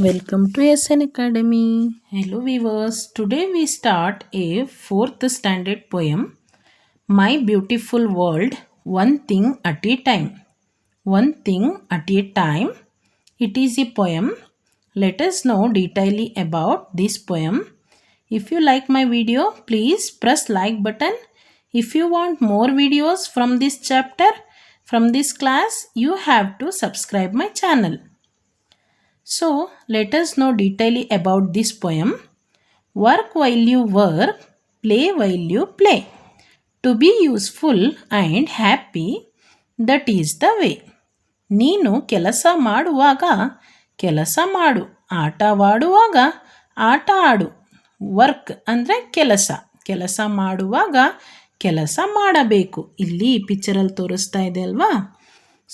Welcome to SN Academy. Hello viewers. Today we start a 4th standard poem, My Beautiful World, One Thing at a Time. One Thing at a Time. It is a poem. Let us know detailedly about this poem. If you like my video, please press like button. If you want more videos from this chapter, from this class, you have to subscribe my channel. So, let us know detailedly about this poem. Work while you work, play while you play. To be useful and happy, that is the way. ನೀನು ಕೆಲಸ ಮಾಡುವಾಗ ಕೆಲಸ ಮಾಡು, ಆಟವಾಡುವಾಗ ಆಟ ಆಡು. Work ಅಂದರೆ ಕೆಲಸ, ಕೆಲಸ ಮಾಡುವಾಗ ಕೆಲಸ ಮಾಡಬೇಕು. ಇಲ್ಲಿ ಪಿಕ್ಚರಲ್ಲಿ ತೋರಿಸ್ತಾ ಇದೆ ಅಲ್ವಾ.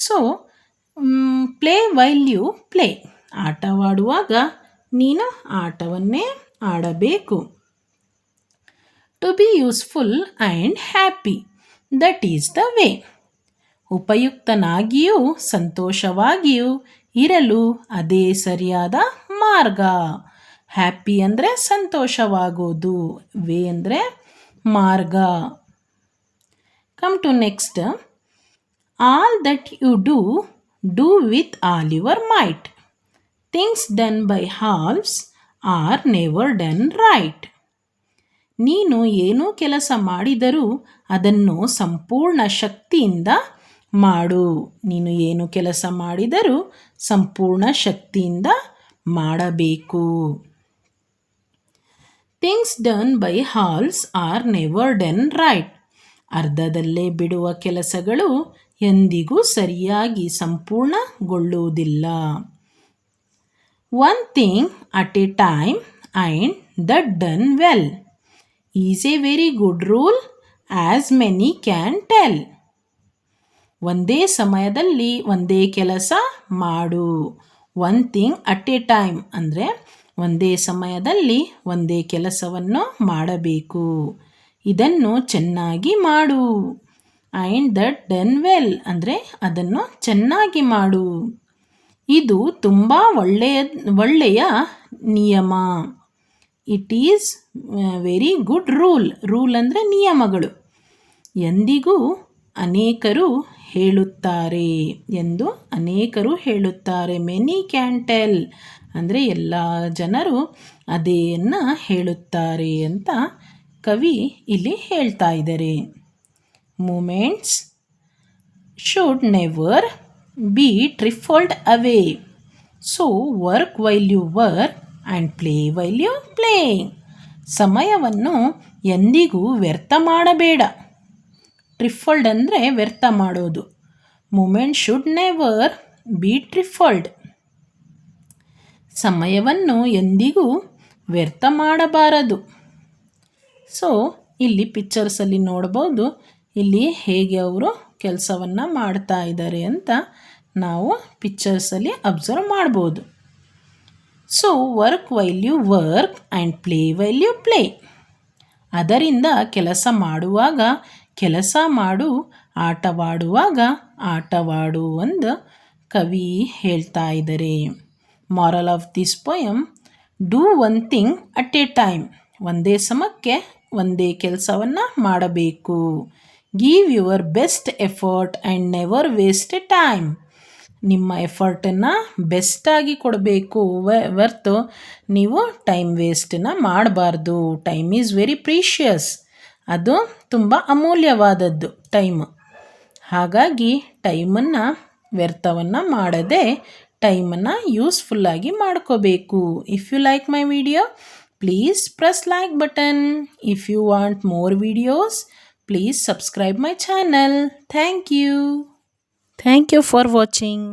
So play while you play, ಆಟವಾಡುವಾಗ ನೀನು ಆಟವನ್ನೇ ಆಡಬೇಕು. To be useful and happy, that is the way. ಉಪಯುಕ್ತನಾಗಿಯೂ ಸಂತೋಷವಾಗಿಯೂ ಇರಲು ಅದೇ ಸರಿಯಾದ ಮಾರ್ಗ. ಹ್ಯಾಪಿ ಅಂದರೆ ಸಂತೋಷವಾಗೋದು, ವೇ ಅಂದರೆ ಮಾರ್ಗ. Come to next. All that you do with all your might. Things done by halves are never done right. ನೀನು ಏನೂ ಕೆಲಸ ಮಾಡಿದರೂ ಅದನ್ನು ಸಂಪೂರ್ಣ ಶಕ್ತಿಯಿಂದ ಮಾಡು. ನೀನು ಏನು ಕೆಲಸ ಮಾಡಿದರೂ ಸಂಪೂರ್ಣ ಶಕ್ತಿಯಿಂದ ಮಾಡಬೇಕು. Things done by halves are never done right. ಅರ್ಧದಲ್ಲೇ ಬಿಡುವ ಕೆಲಸಗಳು ಎಂದಿಗೂ ಸರಿಯಾಗಿ ಸಂಪೂರ್ಣಗೊಳ್ಳುವುದಿಲ್ಲ. One thing at a time and that done well is a very good rule as many can tell. ಒಂದೇ ಸಮಯದಲ್ಲಿ ಒಂದೇ ಕೆಲಸ ಮಾಡು. One thing at a time ಅಂದರೆ ಒಂದೇ ಸಮಯದಲ್ಲಿ ಒಂದೇ ಕೆಲಸವನ್ನು ಮಾಡಬೇಕು. ಇದನ್ನು ಚೆನ್ನಾಗಿ ಮಾಡು. ಆ್ಯಂಡ್ ದಟ್ ಡನ್ ವೆಲ್ ಅಂದರೆ ಅದನ್ನು ಚೆನ್ನಾಗಿ ಮಾಡು. ಇದು ತುಂಬ ಒಳ್ಳೆಯ ನಿಯಮ. It is very good rule. Rule ಅಂದರೆ ನಿಯಮಗಳು. ಎಂದಿಗೂ ಅನೇಕರು ಹೇಳುತ್ತಾರೆ, ಎಂದು ಅನೇಕರು ಹೇಳುತ್ತಾರೆ. ಮೆನಿ ಕ್ಯಾನ್ ಟೆಲ್ ಅಂದರೆ ಎಲ್ಲ ಜನರು ಅದೇನ್ನು ಹೇಳುತ್ತಾರೆ ಅಂತ ಕವಿ ಇಲ್ಲಿ ಹೇಳ್ತಾ ಇದ್ದಾರೆ. Moments should never be trifled away. So work while you work and play while you play. ಸಮಯವನ್ನು ಎಂದಿಗೂ ವ್ಯರ್ಥ ಮಾಡಬೇಡ. ಟ್ರಿಫಲ್ಡ್ ಅಂದರೆ ವ್ಯರ್ಥ ಮಾಡೋದು. Moment should never be trifled. ಸಮಯವನ್ನು ಎಂದಿಗೂ ವ್ಯರ್ಥ ಮಾಡಬಾರದು. ಸೊ ಇಲ್ಲಿ ಪಿಕ್ಚರ್ಸಲ್ಲಿ ನೋಡ್ಬೋದು, ಇಲ್ಲಿ ಹೇಗೆ ಅವರು ಕೆಲಸವನ್ನು ಮಾಡ್ತಾ ಇದ್ದಾರೆ ಅಂತ ನಾವು ಪಿಕ್ಚರ್ಸಲ್ಲಿ ಅಬ್ಸರ್ವ್ ಮಾಡ್ಬೋದು. So work while you work and play while you play. ಅದರಿಂದ ಕೆಲಸ ಮಾಡುವಾಗ ಕೆಲಸ ಮಾಡು, ಆಟವಾಡುವಾಗ ಆಟವಾಡು ಎಂದು ಕವಿ ಹೇಳ್ತಾ ಇದ್ದಾರೆ. Moral of this poem, do one thing at a time. ಒಂದೇ ಸಮಯಕ್ಕೆ ಒಂದೇ ಕೆಲಸವನ್ನು ಮಾಡಬೇಕು. Give your best effort and never waste A time. ನಿಮ್ಮ ಎಫರ್ಟನ್ನು ಬೆಸ್ಟಾಗಿ ಕೊಡಬೇಕು, ಹೊರ್ತು ನೀವು ಟೈಮ್ ವೇಸ್ಟನ್ನು ಮಾಡಬಾರ್ದು. Time is very precious. ಅದು ತುಂಬ ಅಮೂಲ್ಯವಾದದ್ದು ಟೈಮ್. ಹಾಗಾಗಿ ಟೈಮನ್ನು ವ್ಯರ್ಥವನ್ನು ಮಾಡದೆ ಟೈಮನ್ನು ಯೂಸ್ಫುಲ್ಲಾಗಿ ಮಾಡ್ಕೋಬೇಕು. If you like my video, please press like button. If you want more videos, please subscribe my channel. Thank you for watching.